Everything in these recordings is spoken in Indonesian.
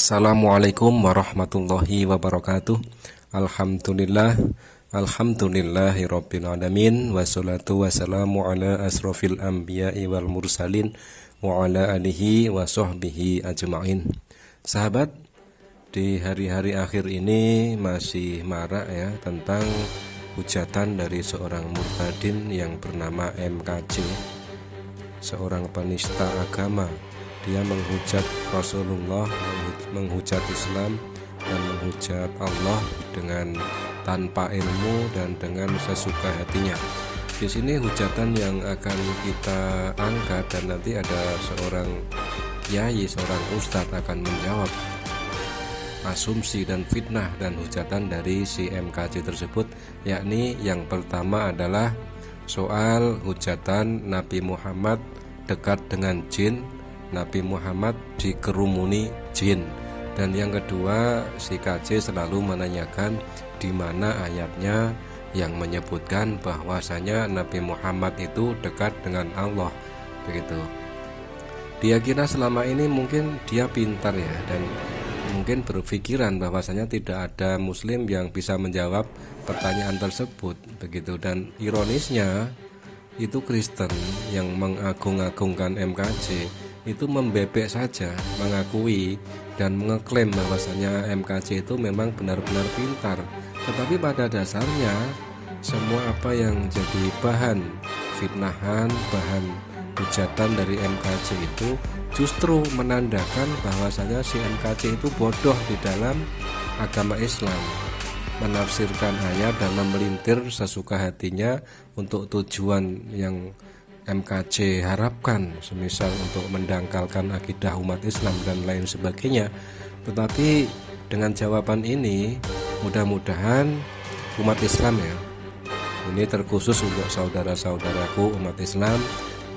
Assalamualaikum warahmatullahi wabarakatuh. Alhamdulillahirabbil alamin, wassalatu wassalamu ala asrofil anbiya'i wal mursalin wa ala alihi wa sahbihi ajma'in. Sahabat, di hari-hari akhir ini masih marak ya tentang hujatan dari seorang murtadin yang bernama MKC, seorang penista agama. Dia menghujat Rasulullah, menghujat Islam, dan menghujat Allah dengan tanpa ilmu dan dengan sesuka hatinya. Di sini hujatan yang akan kita angkat, dan nanti ada seorang kiai, seorang ustadz akan menjawab asumsi dan fitnah dan hujatan dari si MKC tersebut. Yakni yang pertama adalah soal hujatan Nabi Muhammad dekat dengan jin, Nabi Muhammad dikerumuni jin. Dan yang kedua, si KC selalu menanyakan di mana ayatnya yang menyebutkan bahwasanya Nabi Muhammad itu dekat dengan Allah. Begitu. Dia kira selama ini mungkin dia pintar ya, dan mungkin berpikiran bahwasanya tidak ada muslim yang bisa menjawab pertanyaan tersebut. Begitu. Dan ironisnya itu Kristen yang mengagung-agungkan MKC itu membebek saja, mengakui dan mengeklaim bahwasanya MKC itu memang benar-benar pintar. Tetapi pada dasarnya semua apa yang jadi bahan fitnahan, bahan hujatan dari MKC itu justru menandakan bahwasanya si MKC itu bodoh di dalam agama Islam, menafsirkan ayat dan memelintir sesuka hatinya untuk tujuan yang MKC harapkan, semisal untuk mendangkalkan akidah umat Islam dan lain sebagainya. Tetapi dengan jawaban ini mudah-mudahan umat Islam ya, ini terkhusus untuk saudara-saudaraku umat Islam,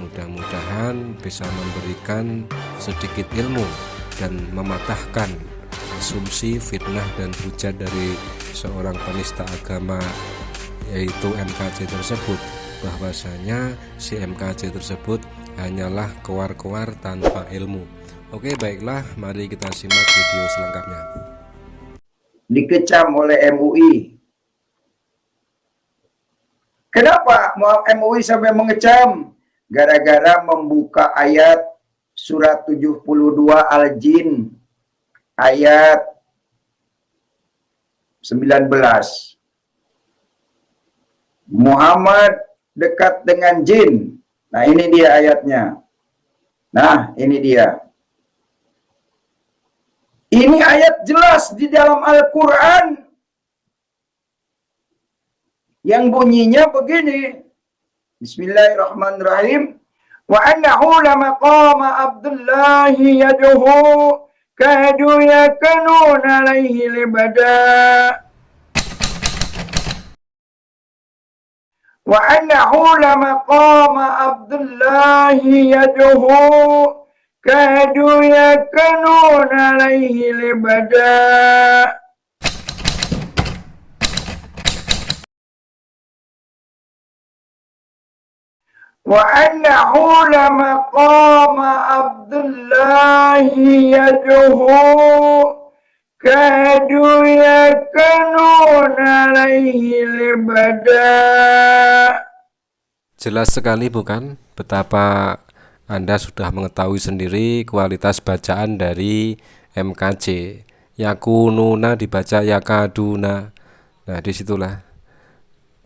mudah-mudahan bisa memberikan sedikit ilmu dan mematahkan asumsi, fitnah dan hujat dari seorang penista agama yaitu MKC tersebut, bahwasanya si MKC tersebut hanyalah kewar-kewar tanpa ilmu. Oke, baiklah, mari kita simak video selengkapnya. Dikecam oleh MUI. Kenapa MUI sampai mengecam? Gara-gara membuka ayat surat 72 Al-Jin ayat 19. Muhammad dekat dengan jin. Nah, ini dia ayatnya. Nah, ini dia. Ini ayat jelas di dalam Al-Quran yang bunyinya begini. Bismillahirrahmanirrahim. Wa annahu lamaqama Abdullahi yaduhu kadu yakanun alaihi libada. Wa annahu lamaqama Abdullahi yaduhu kadu yakanun alaihi libada. Wa annahu lamaqama Abdullahi yaduhu kadu yakanun alaihi libada. Jelas sekali bukan betapa Anda sudah mengetahui sendiri kualitas bacaan dari MKC. Yakununa dibaca yakaduna. Nah, disitulah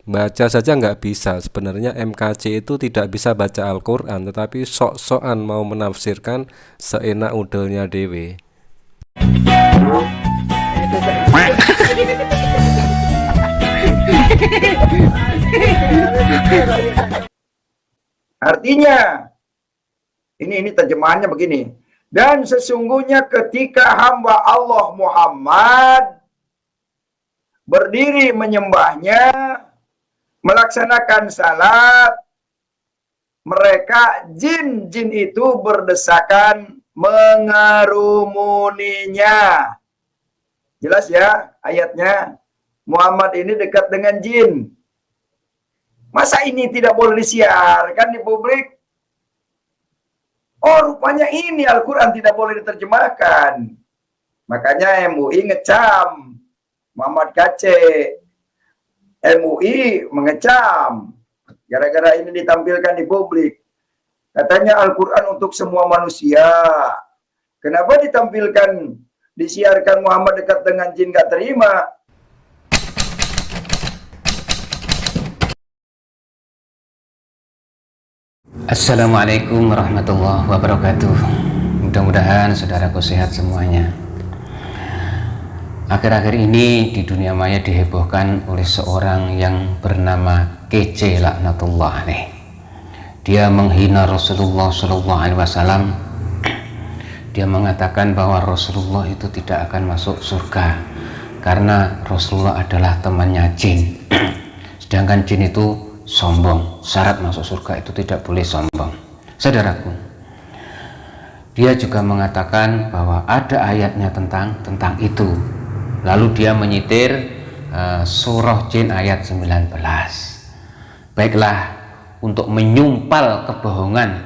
baca saja nggak bisa. Sebenarnya MKC itu tidak bisa baca Al-Quran, tetapi sok-sokan mau menafsirkan seenak udelnya dewe. Artinya ini terjemahannya begini. Dan sesungguhnya ketika hamba Allah Muhammad berdiri menyembahnya, melaksanakan salat, mereka jin-jin itu berdesakan mengerumuninya. Jelas ya ayatnya. Muhammad ini dekat dengan jin. Masa ini tidak boleh disiarkan di publik? Oh, rupanya ini Al-Quran tidak boleh diterjemahkan. Makanya MUI ngecam Muhammad Kacik. MUI mengecam gara-gara ini ditampilkan di publik. Katanya Al-Quran untuk semua manusia. Kenapa ditampilkan, disiarkan Muhammad dekat dengan jin, gak terima? Assalamualaikum warahmatullahi wabarakatuh. Mudah-mudahan saudaraku sehat semuanya. Akhir-akhir ini di dunia maya dihebohkan oleh seorang yang bernama Kece laknatullah alaih. Dia menghina Rasulullah SAW. Dia mengatakan bahwa Rasulullah itu tidak akan masuk surga karena Rasulullah adalah temannya jin. Sedangkan jin itu sombong. Syarat masuk surga itu tidak boleh sombong. Saudaraku, dia juga mengatakan bahwa ada ayatnya tentang itu. Lalu dia menyitir surah jin ayat 19. Baiklah, untuk menyumpal kebohongan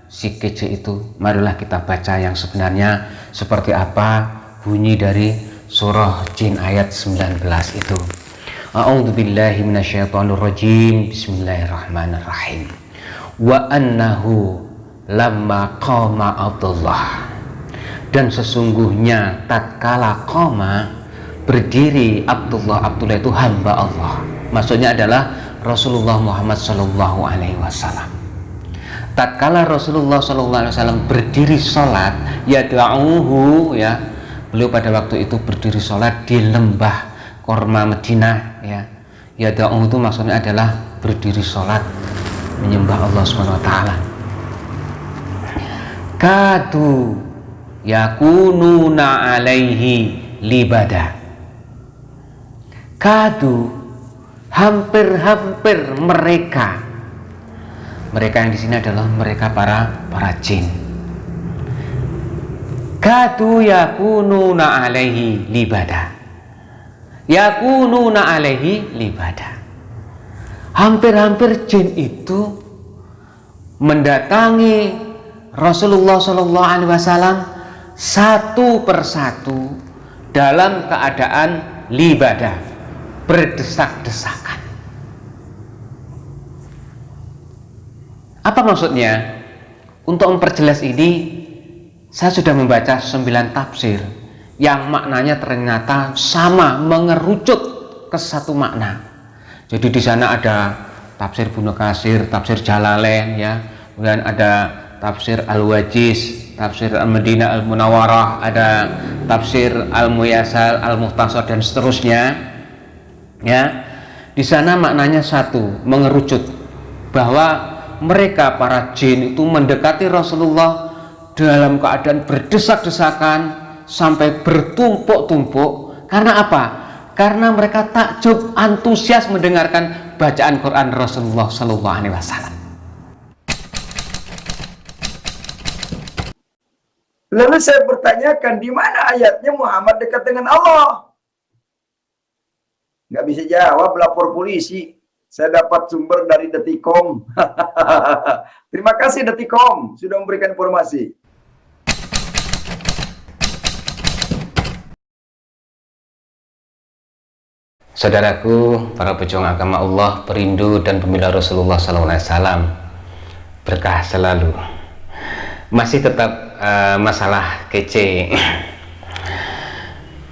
si Kece itu, marilah kita baca yang sebenarnya seperti apa bunyi dari surah jin ayat 19 itu. A'udzubillahi minasyaitonirrajim. Bismillahirrahmanirrahim. Wa annahu lamma qama Abdullah, dan sesungguhnya tatkala qama berdiri Abdullah itu hamba Allah, maksudnya adalah Rasulullah Muhammad sallallahu alaihi wasallam. Tatkala Rasulullah sallallahu alaihi wasallam berdiri salat, yad'uhu, ya, beliau pada waktu itu berdiri salat di lembah Korma Madinah, ya. Yad'uhu itu maksudnya adalah berdiri salat menyembah Allah Subhanahu wa taala. Kadu yakununa alaihi libada. Kadu, hampir-hampir mereka yang di sini adalah mereka para jin. Kadu yakununa alaihi libada. Yakununa alaihi libada. Hampir-hampir jin itu mendatangi Rasulullah Shallallahu Alaihi Wasallam satu persatu dalam keadaan libadah, berdesak-desakan. Apa maksudnya? Untuk memperjelas ini, saya sudah membaca 9 tafsir yang maknanya ternyata sama, mengerucut ke satu makna. Jadi di sana ada tafsir Ibnu Katsir, tafsir Jalalain, ya, kemudian ada tafsir Al-Wajiz, tafsir Al-Madinah Al-Munawwarah, ada tafsir Al-Muyassar, Al-Mukhtasar, dan seterusnya. Ya, di sana maknanya satu, mengerucut bahwa mereka para jin itu mendekati Rasulullah dalam keadaan berdesak-desakan sampai bertumpuk-tumpuk. Karena apa? Karena mereka takjub, antusias mendengarkan bacaan Quran Rasulullah Sallallahu Alaihi Wasallam. Lalu saya bertanyakan, di mana ayatnya Muhammad dekat dengan Allah? Nggak bisa jawab, lapor polisi. Saya dapat sumber dari Detikom. Terima kasih Detikom sudah memberikan informasi. Saudaraku, para pejuang agama Allah, perindu dan pembela Rasulullah SAW, berkah selalu. Masih tetap masalah Kece.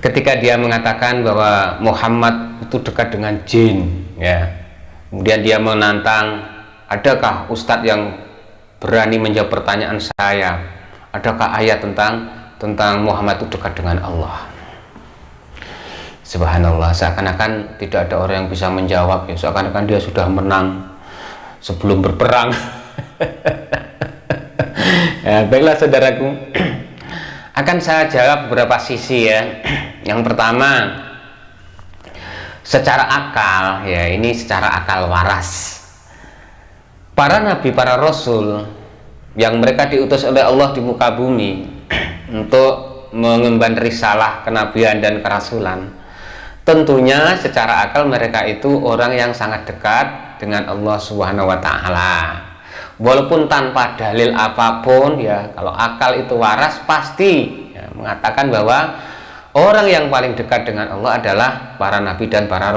Ketika dia mengatakan bahwa Muhammad itu dekat dengan jin, ya, kemudian dia menantang, adakah ustadz yang berani menjawab pertanyaan saya? Adakah ayat tentang Muhammad itu dekat dengan Allah? Subhanallah, seakan-akan tidak ada orang yang bisa menjawab, ya, seakan-akan dia sudah menang sebelum berperang. Ya, baiklah saudaraku, akan saya jawab beberapa sisi, ya. Yang pertama, secara akal, ya, ini secara akal waras. Para nabi, para rasul yang mereka diutus oleh Allah di muka bumi untuk mengemban risalah kenabian dan kerasulan, tentunya secara akal mereka itu orang yang sangat dekat dengan Allah Subhanahu wa taala. Walaupun tanpa dalil apapun, ya, kalau akal itu waras pasti, ya, mengatakan bahwa orang yang paling dekat dengan Allah adalah para nabi dan para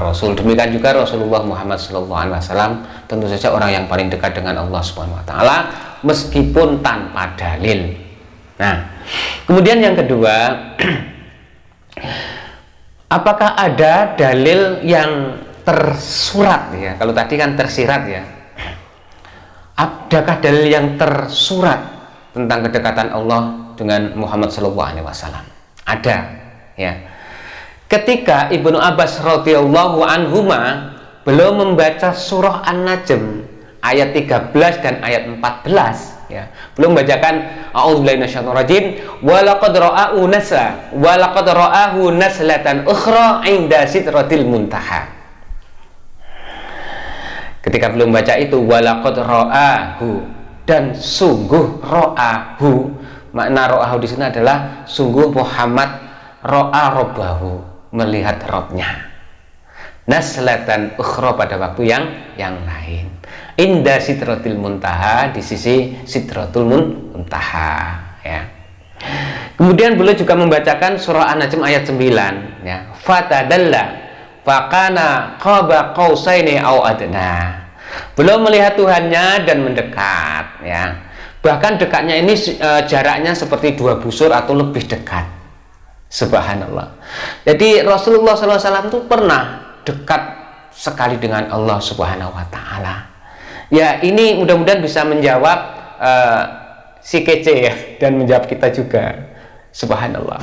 rasul. Demikian juga Rasulullah Muhammad SAW tentu saja orang yang paling dekat dengan Allah Subhanahu wa taala meskipun tanpa dalil. Nah, kemudian yang kedua, apakah ada dalil yang tersurat ya? Kalau tadi kan tersirat ya. Adakah dalil yang tersurat tentang kedekatan Allah dengan Muhammad SAW? Ada ya. Ketika Ibnu Abbas radhiyallahu anhuma belum membaca surah An-Najm ayat 13 dan ayat 14 ya, belum membacakan a'udzubillahi minasyaitonir rajim wa laqad ra'ahu naslatan ukhra 'inda sidratil muntaha. Ketika belum baca itu walaqad ra'ahu, dan sungguh ra'ahu, makna ra'ahu di sini adalah sungguh Muhammad ra'a rabbahu, melihat Rabbnya, naslatan ukhra, pada waktu yang lain, inda sidratil muntaha, di sisi sidratul muntaha ya. Kemudian beliau juga membacakan surah An-Najm ayat 9 ya, fatadalla fakana qaba qausaini au adna. Belum melihat Tuhannya dan mendekat ya. Bahkan dekatnya ini jaraknya seperti 2 busur atau lebih dekat. Subhanallah. Jadi Rasulullah SAW itu pernah dekat sekali dengan Allah Subhanahu wa taala. Ya, ini mudah-mudahan bisa menjawab si kece ya, dan menjawab kita juga. Subhanallah.